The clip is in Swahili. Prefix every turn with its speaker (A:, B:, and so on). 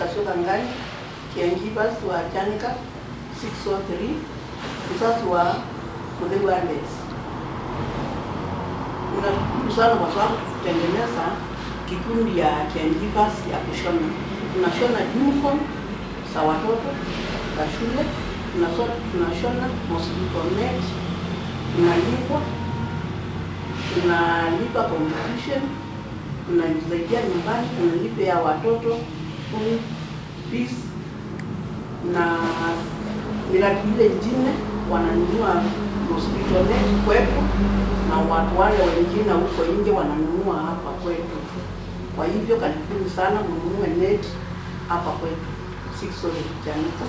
A: Kashoka Ngani, Caregivers wa Ack Kyanika 603, mzazi wa Mudhegu Alex. Tunashukuru sana kwa sababu tutengeneza kikundi ya Caregivers ya kushona. Tunashona uniform za watoto za shule, tunashona mosquito net, tunalipa competition, tunajisaidia nyumbani, tunalipa ya watoto school fees, na miradi ile ingine wananunua mosquito net kwetu, na watu wale wengine huko nje wananunua hapa kwetu. Kwa hivyo karibuni sana mnunue net hapa kwetu 6 Ack Kyanika.